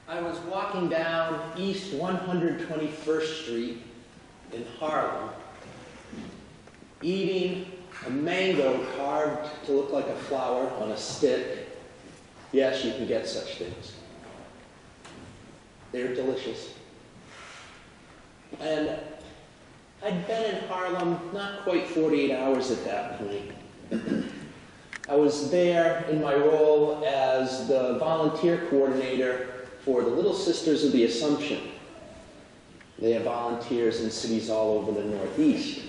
I was walking down East 121st Street in Harlem, eating a mango carved to look like a flower on a stick. Yes, you can get such things. They're delicious. And I'd been in Harlem not quite 48 hours at that point. I was there in my role as the volunteer coordinator for the Little Sisters of the Assumption. They have volunteers in cities all over the Northeast.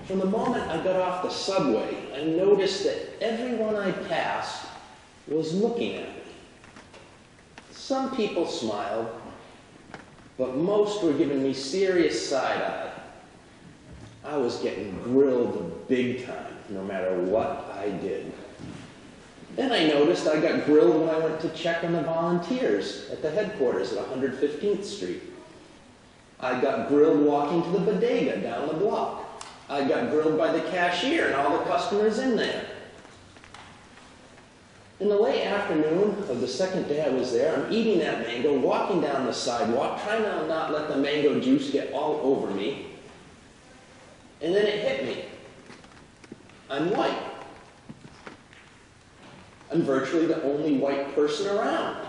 From the moment I got off the subway, I noticed that everyone I passed was looking at me. Some people smiled, but most were giving me serious side-eye. I was getting grilled big time, no matter what I did. Then I noticed I got grilled when I went to check on the volunteers at the headquarters at 115th Street. I got grilled walking to the bodega down the block. I got grilled by the cashier and all the customers in there. In the late afternoon of the second day I was there, I'm eating that mango, walking down the sidewalk, trying to not let the mango juice get all over me. And then it hit me. I'm white. I'm virtually the only white person around.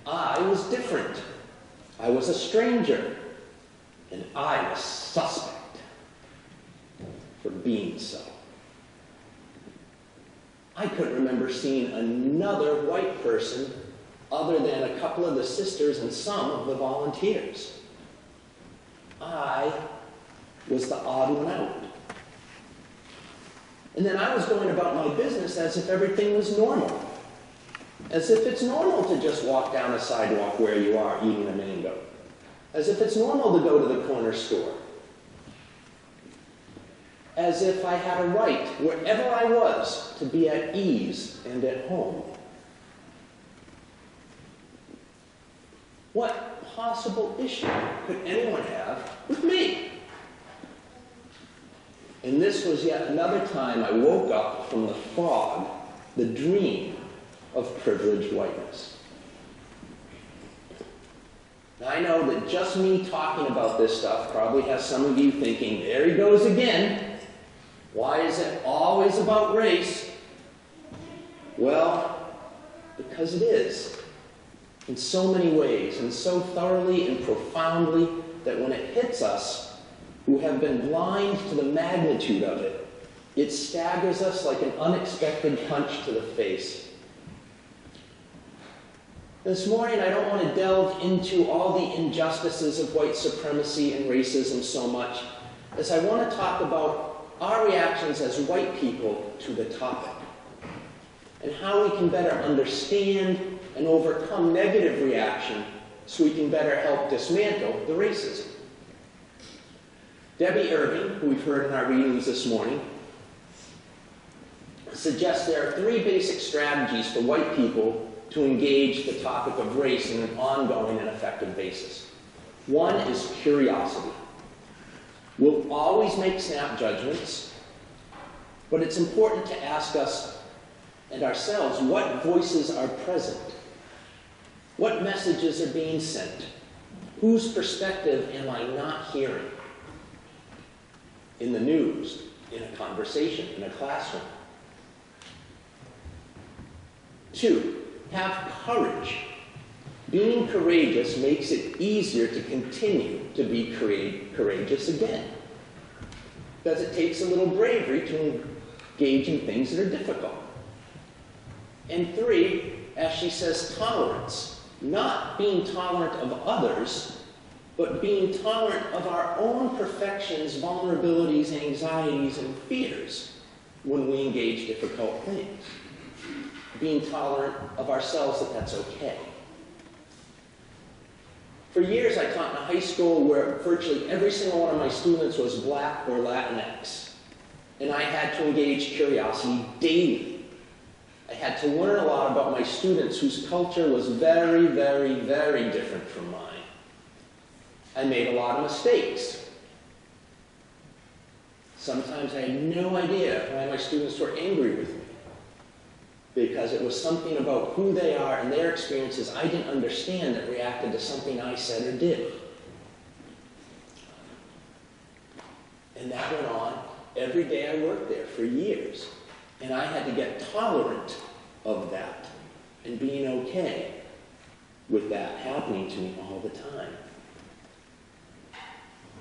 I was different. I was a stranger. And I was suspect for being so. I couldn't remember seeing another white person other than a couple of the sisters and some of the volunteers. I was the odd one out. And then I was going about my business as if everything was normal. As if it's normal to just walk down a sidewalk where you are eating a mango. As if it's normal to go to the corner store. As if I had a right, wherever I was, to be at ease and at home. What possible issue could anyone have with me? And this was yet another time I woke up from the fog, the dream of privileged whiteness. Now, I know that just me talking about this stuff probably has some of you thinking, there he goes again. Why is it always about race? Well, because it is. In so many ways, and so thoroughly and profoundly that when it hits us, who have been blind to the magnitude of it, it staggers us like an unexpected punch to the face. This morning, I don't want to delve into all the injustices of white supremacy and racism so much, as I want to talk about our reactions as white people to the topic, and how we can better understand and overcome negative reaction so we can better help dismantle the racism. Debbie Irving, who we've heard in our readings this morning, suggests there are three basic strategies for white people to engage the topic of race in an ongoing and effective basis. One is curiosity. We'll always make snap judgments, but it's important to ask us and ourselves what voices are present, what messages are being sent, whose perspective am I not hearing? In the news, in a conversation, in a classroom. 2, have courage. Being courageous makes it easier to continue to be courageous again. Because it takes a little bravery to engage in things that are difficult. And 3, as she says, tolerance. Not being tolerant of others, but being tolerant of our own perfections, vulnerabilities, anxieties, and fears when we engage difficult things. Being tolerant of ourselves that that's okay. For years, I taught in a high school where virtually every single one of my students was Black or Latinx. And I had to engage curiosity daily. I had to learn a lot about my students whose culture was very, very, very different from mine. I made a lot of mistakes. Sometimes I had no idea why my students were angry with me. because it was something about who they are and their experiences I didn't understand that reacted to something I said or did. And that went on every day I worked there for years. And I had to get tolerant of that and being okay with that happening to me all the time.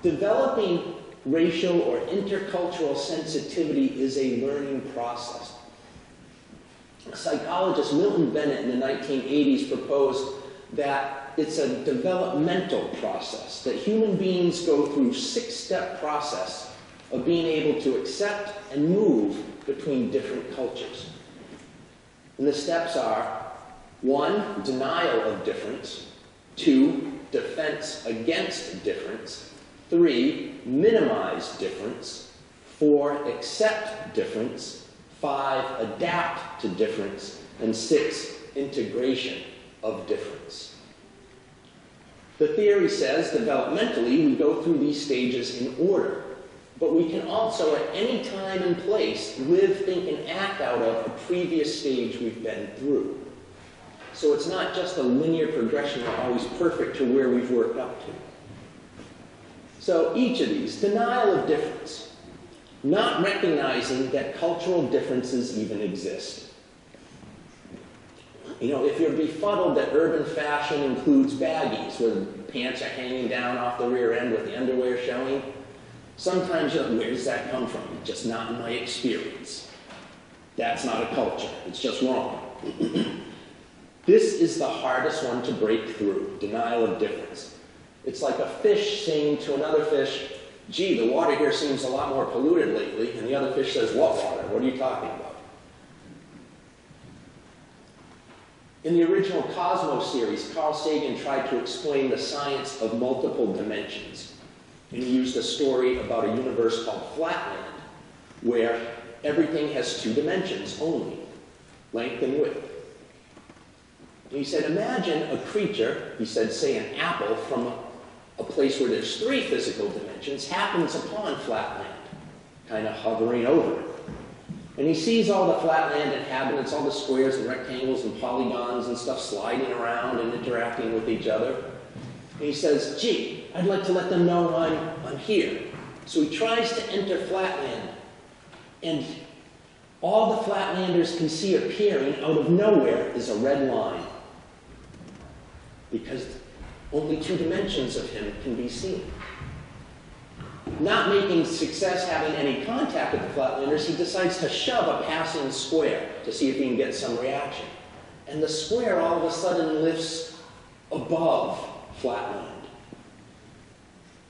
Developing racial or intercultural sensitivity is a learning process. Psychologist Milton Bennett in the 1980s proposed that it's a developmental process, that human beings go through a 6-step process of being able to accept and move between different cultures. And the steps are: 1, denial of difference; 2, defense against difference; 3, minimize difference; 4, accept difference; 5, adapt to difference; and 6, integration of difference. The theory says developmentally we go through these stages in order, but we can also at any time and place live, think, and act out of a previous stage we've been through. So it's not just a linear progression or always perfect to where we've worked up to. So each of these: denial of difference, not recognizing that cultural differences even exist. You know, if you're befuddled that urban fashion includes baggies, where the pants are hanging down off the rear end with the underwear showing, sometimes you're like, where does that come from? It's just not in my experience. That's not a culture. It's just wrong. This is the hardest one to break through: denial of difference. It's like a fish saying to another fish, gee, the water here seems a lot more polluted lately. And the other fish says, what water? What are you talking about? In the original Cosmos series, Carl Sagan tried to explain the science of multiple dimensions. And he used a story about a universe called Flatland, where everything has 2 dimensions only: length and width. And he said, imagine a creature, he said, say an apple from a place where there's 3 physical dimensions, happens upon Flatland, kind of hovering over it. And he sees all the Flatland inhabitants, all the squares and rectangles and polygons and stuff sliding around and interacting with each other. And he says, gee, I'd like to let them know I'm here. So he tries to enter Flatland, and all the Flatlanders can see appearing out of nowhere is a red line, because only 2 dimensions of him can be seen. Not making success having any contact with the Flatlanders, he decides to shove a passing square to see if he can get some reaction. And the square all of a sudden lifts above Flatland.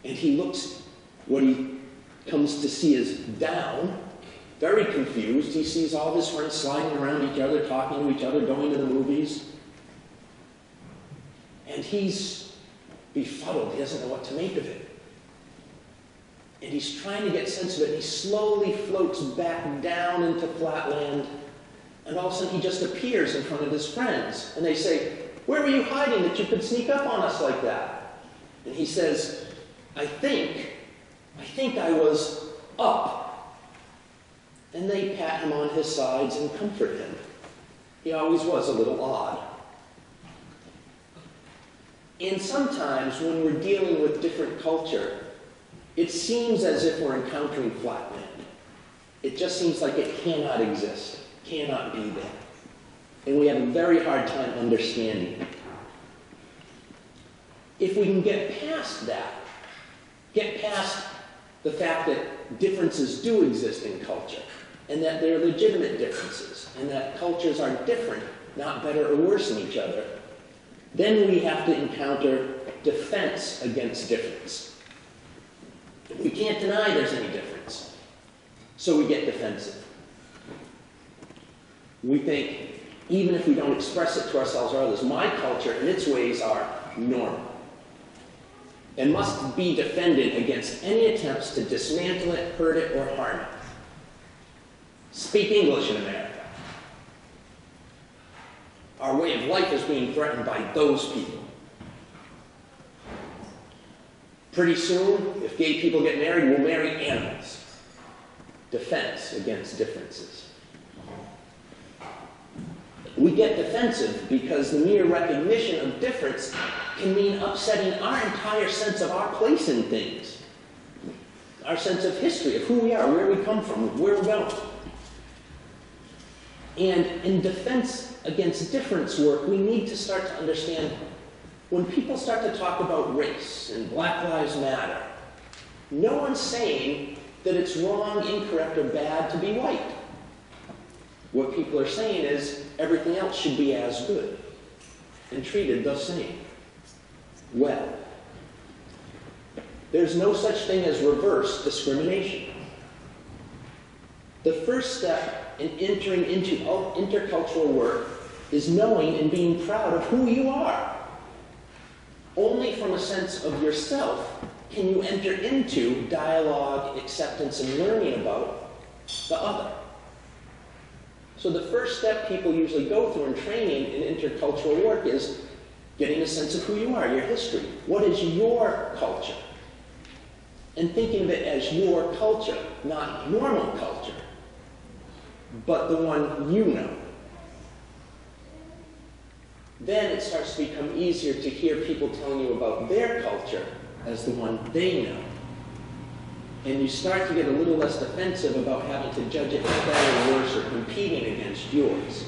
And he looks, what he comes to see is down, very confused. He sees all of his friends sliding around each other, talking to each other, going to the movies. And he's befuddled. He doesn't know what to make of it. And he's trying to get sense of it, and he slowly floats back down into Flatland, and all of a sudden he just appears in front of his friends. And they say, where were you hiding that you could sneak up on us like that? And he says, I think I was up. And they pat him on his sides and comfort him. He always was a little odd. And sometimes when we're dealing with different culture, it seems as if we're encountering Flatland. It just seems like it cannot exist, cannot be there. And we have a very hard time understanding it. If we can get past that, get past the fact that differences do exist in culture, and that they're legitimate differences, and that cultures are different, not better or worse than each other, then we have to encounter defense against difference. We can't deny there's any difference, so we get defensive. We think, even if we don't express it to ourselves or others, my culture and its ways are normal and must be defended against any attempts to dismantle it, hurt it, or harm it. Speak English in America. Our way of life is being threatened by those people. Pretty soon, if gay people get married, we'll marry animals. Defense against differences. We get defensive because the mere recognition of difference can mean upsetting our entire sense of our place in things. Our sense of history, of who we are, where we come from, where we're going. And in defense against difference work, we need to start to understand when people start to talk about race and Black Lives Matter, no one's saying that it's wrong, incorrect, or bad to be white. What people are saying is everything else should be as good and treated the same. Well, there's no such thing as reverse discrimination. The first step in entering into intercultural work is knowing and being proud of who you are. Only from a sense of yourself can you enter into dialogue, acceptance, and learning about the other. So the first step people usually go through in training in intercultural work is getting a sense of who you are, your history. What is your culture? And thinking of it as your culture, not normal culture, but the one you know. Then it starts to become easier to hear people telling you about their culture as the one they know. And you start to get a little less defensive about having to judge it as better or worse or competing against yours.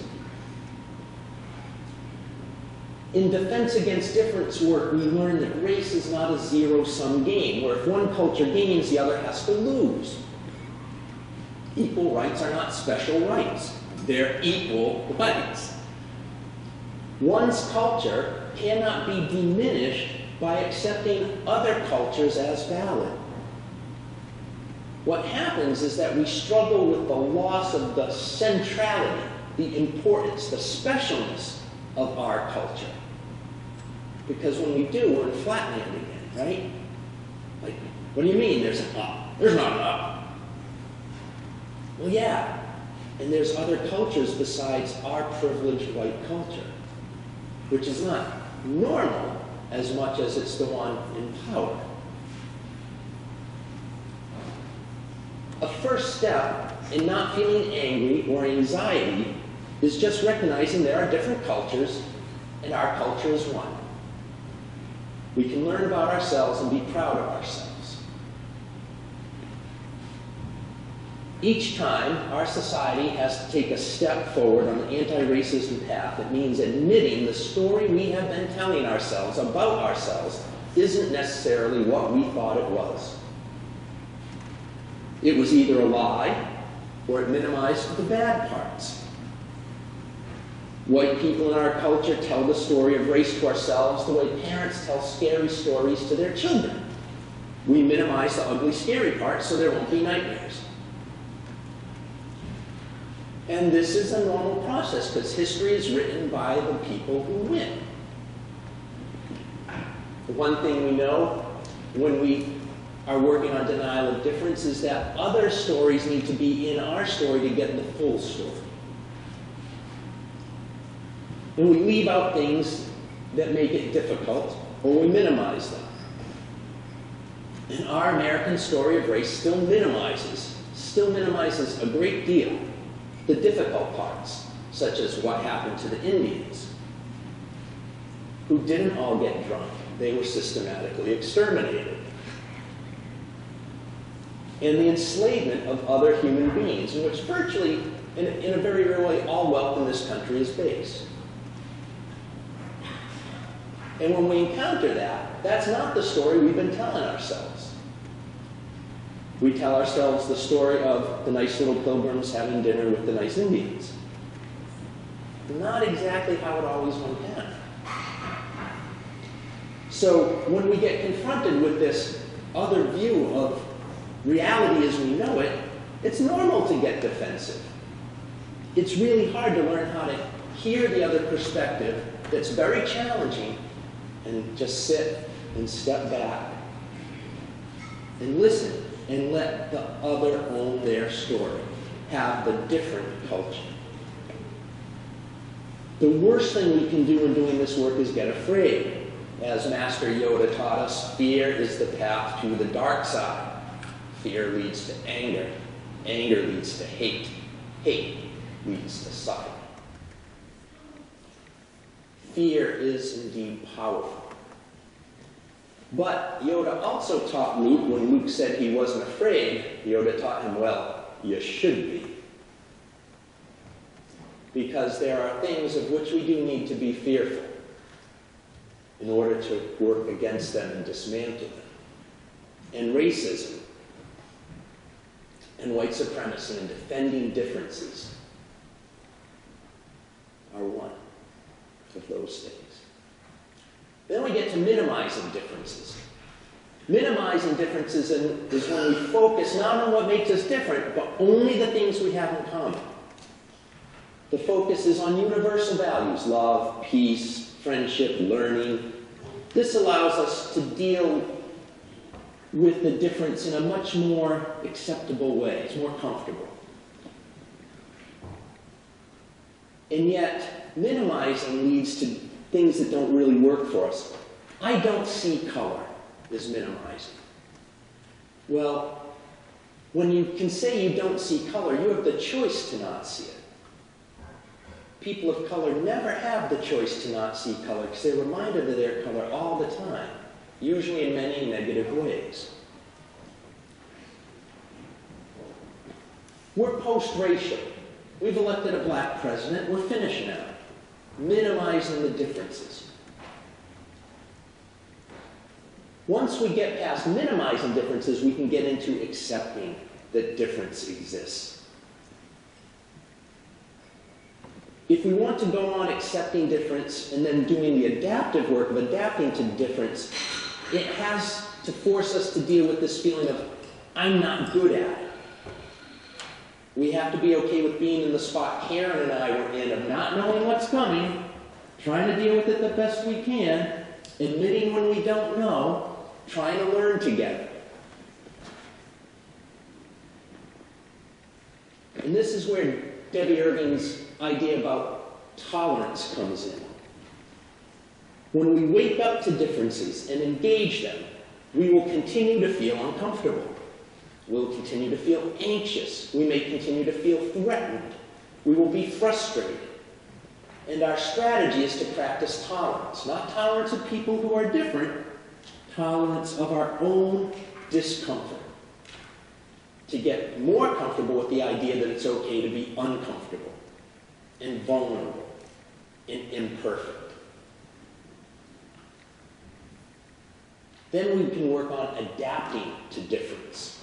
In defense against difference work, we learn that race is not a zero-sum game, where if one culture gains, the other has to lose. Equal rights are not special rights. They're equal rights. One's culture cannot be diminished by accepting other cultures as valid. What happens is that we struggle with the loss of the centrality, the importance, the specialness of our culture. Because when we do, we're in flatland again, right? Like, what do you mean there's an up? There's not an up. Well, yeah, and there's other cultures besides our privileged white culture, which is not normal as much as it's the one in power. A first step in not feeling angry or anxiety is just recognizing there are different cultures and our culture is one. We can learn about ourselves and be proud of ourselves. Each time our society has to take a step forward on the anti-racism path, it means admitting the story we have been telling ourselves about ourselves isn't necessarily what we thought it was. It was either a lie or it minimized the bad parts. White people in our culture tell the story of race to ourselves the way parents tell scary stories to their children. We minimize the ugly, scary parts so there won't be nightmares. And this is a normal process because history is written by the people who win. The one thing we know when we are working on denial of difference is that other stories need to be in our story to get the full story. And we leave out things that make it difficult, or we minimize them. And our American story of race still minimizes a great deal the difficult parts, such as what happened to the Indians, who didn't all get drunk. They were systematically exterminated. And the enslavement of other human beings, in which virtually, in a very real way, all wealth in this country is based. And when we encounter that, that's not the story we've been telling ourselves. We tell ourselves the story of the nice little pilgrims having dinner with the nice Indians. Not exactly how it always went down. So when we get confronted with this other view of reality as we know it, it's normal to get defensive. It's really hard to learn how to hear the other perspective that's very challenging and just sit and step back and listen and let the other own their story, have the different culture. The worst thing we can do in doing this work is get afraid. As Master Yoda taught us, fear is the path to the dark side. Fear leads to anger. Anger leads to hate. Hate leads to suffering. fear is indeed powerful. But Yoda also taught Luke, when Luke said he wasn't afraid, Yoda taught him, well, you should be. Because there are things of which we do need to be fearful in order to work against them and dismantle them. And racism and white supremacy and defending differences are one of those things. Then we get to minimizing differences. Minimizing differences is when we focus not on what makes us different, but only the things we have in common. The focus is on universal values: love, peace, friendship, learning. This allows us to deal with the difference in a much more acceptable way. It's more comfortable. And yet, minimizing leads to things that don't really work for us. I don't see color as minimizing. Well, when you can say you don't see color, you have the choice to not see it. People of color never have the choice to not see color because they're reminded of their color all the time, usually in many negative ways. We're post-racial. We've elected a black president. We're finished now. Minimizing the differences. Once we get past minimizing differences, we can get into accepting that difference exists. If we want to go on accepting difference and then doing the adaptive work of adapting to difference, it has to force us to deal with this feeling of, I'm not good at it. We have to be okay with being in the spot Karen and I were in of not knowing what's coming, trying to deal with it the best we can, admitting when we don't know, trying to learn together. And this is where Debbie Irving's idea about tolerance comes in. When we wake up to differences and engage them, we will continue to feel uncomfortable. We'll continue to feel anxious. We may continue to feel threatened. We will be frustrated. And our strategy is to practice tolerance. Not tolerance of people who are different, tolerance of our own discomfort. To get more comfortable with the idea that it's okay to be uncomfortable and vulnerable and imperfect. Then we can work on adapting to difference.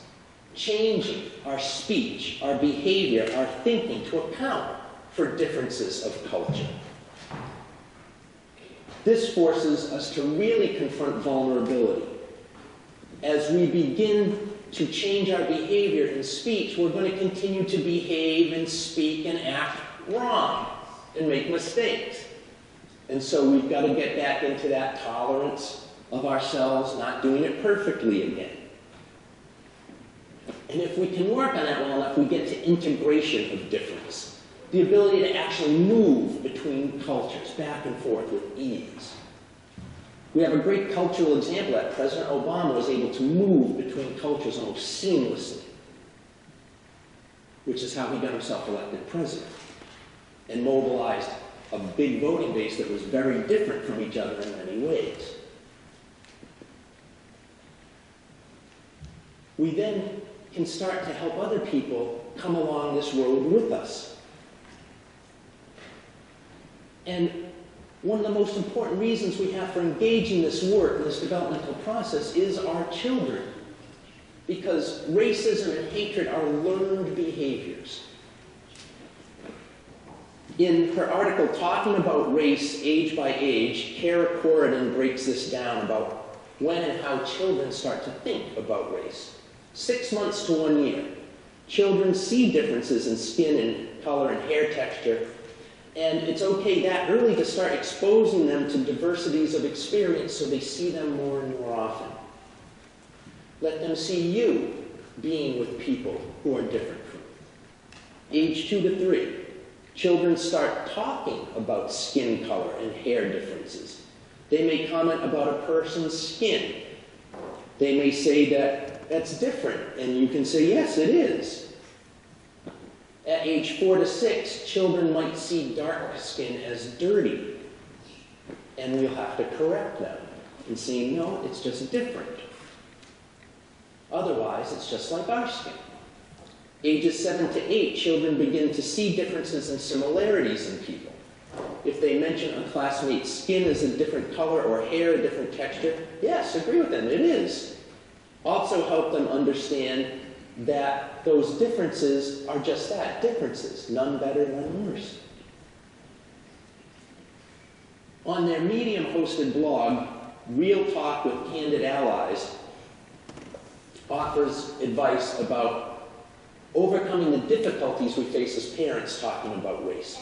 Changing our speech, our behavior, our thinking to account for differences of culture. This forces us to really confront vulnerability. As we begin to change our behavior and speech, we're going to continue to behave and speak and act wrong and make mistakes. And so we've got to get back into that tolerance of ourselves, not doing it perfectly again. And if we can work on that well enough, we get to integration of difference. The ability to actually move between cultures, back and forth with ease. We have a great cultural example that President Obama was able to move between cultures almost seamlessly, which is how he got himself elected president and mobilized a big voting base that was very different from each other in many ways. We then can start to help other people come along this road with us. And one of the most important reasons we have for engaging this work in this developmental process is our children. Because racism and hatred are learned behaviors. In her article talking about race age by age, Kara Corridon breaks this down about when and how children start to think about race. 6 months to 1 year. Children see differences in skin and color and hair texture, and it's okay that early to start exposing them to diversities of experience so they see them more and more often. Let them see you being with people who are different from you. Age 2 to 3, children start talking about skin color and hair differences. They may comment about a person's skin. They may say that that's different, and you can say, yes, it is. At age 4 to 6, children might see dark skin as dirty. And we'll have to correct them and say, no, it's just different. Otherwise, it's just like our skin. Ages 7 to 8, children begin to see differences and similarities in people. If they mention a classmate's skin is a different color or hair a different texture, yes, agree with them, it is. Also help them understand that those differences are just that, differences, none better, none worse. On their Medium-hosted blog, Real Talk with Candid Allies offers advice about overcoming the difficulties we face as parents talking about race.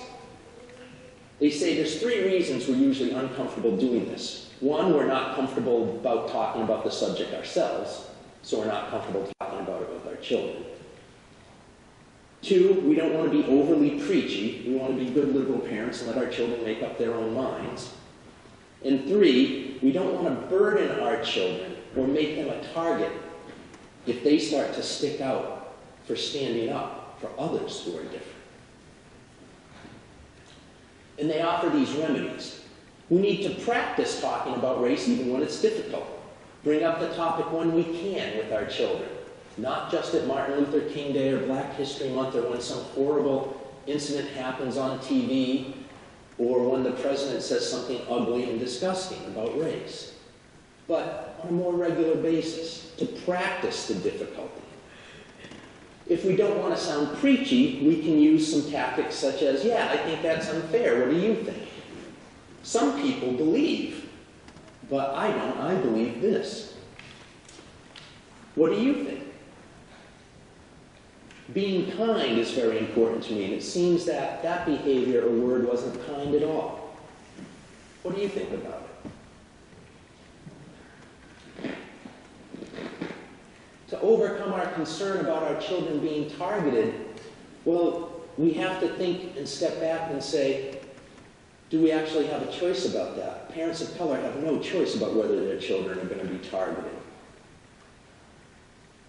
They say there's 3 reasons we're usually uncomfortable doing this. 1, we're not comfortable about talking about the subject ourselves, so we're not comfortable talking about it with our children. 2, we don't want to be overly preachy. We want to be good liberal parents and let our children make up their own minds. And 3, we don't want to burden our children or make them a target if they start to stick out for standing up for others who are different. And they offer these remedies. We need to practice talking about race even when it's difficult. Bring up the topic when we can with our children, not just at Martin Luther King Day or Black History Month or when some horrible incident happens on TV or when the president says something ugly and disgusting about race, but on a more regular basis to practice the difficulty. If we don't want to sound preachy, we can use some tactics such as, yeah, I think that's unfair. What do you think? Some people believe, but I don't. I believe this. What do you think? Being kind is very important to me, and it seems that that behavior or word wasn't kind at all. What do you think about it? To overcome our concern about our children being targeted, well, we have to think and step back and say, do we actually have a choice about that? Parents of color have no choice about whether their children are going to be targeted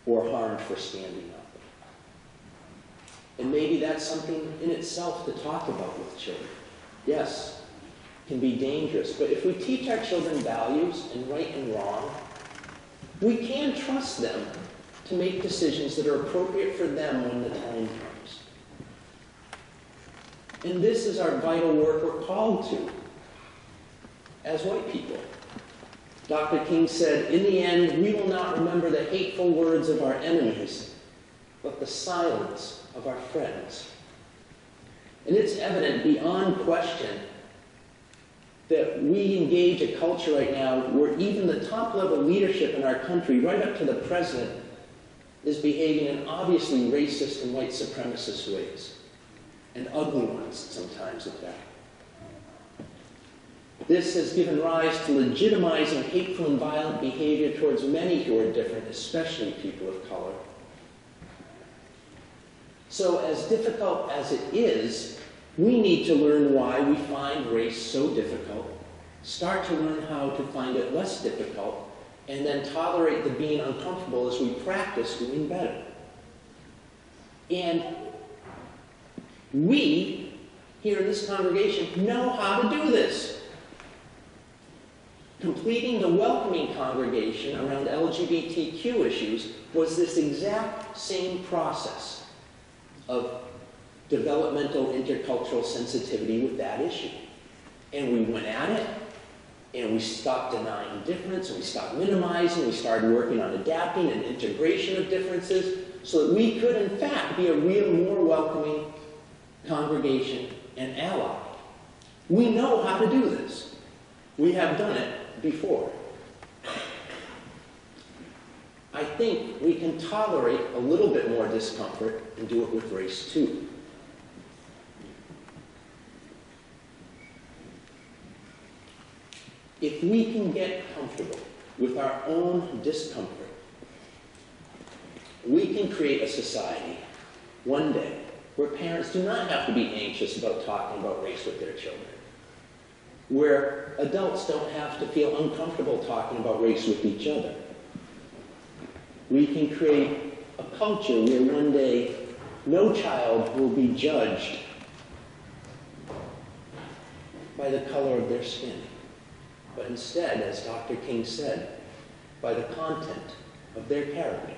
or harmed for standing up. And maybe that's something in itself to talk about with children. Yes, it can be dangerous, but if we teach our children values and right and wrong, we can trust them to make decisions that are appropriate for them when the time comes. And this is our vital work we're called to as white people. Dr. King said, in the end, we will not remember the hateful words of our enemies, but the silence of our friends. And it's evident beyond question that we engage a culture right now where even the top-level leadership in our country, right up to the president, is behaving in obviously racist and white supremacist ways, and ugly ones sometimes at that. This has given rise to legitimizing hateful and violent behavior towards many who are different, especially people of color. So as difficult as it is, we need to learn why we find race so difficult, start to learn how to find it less difficult, and then tolerate the being uncomfortable as we practice doing better. And we, here in this congregation, know how to do this. Completing the welcoming congregation around LGBTQ issues was this exact same process of developmental intercultural sensitivity with that issue. And we went at it, and we stopped denying difference, and we stopped minimizing, we started working on adapting and integration of differences so that we could, in fact, be a real, more welcoming congregation and ally. We know how to do this. We have done it before. I think we can tolerate a little bit more discomfort and do it with race too. If we can get comfortable with our own discomfort, we can create a society one day where parents do not have to be anxious about talking about race with their children, where adults don't have to feel uncomfortable talking about race with each other. We can create a culture where one day no child will be judged by the color of their skin. but instead, as Dr. King said, by the content of their character.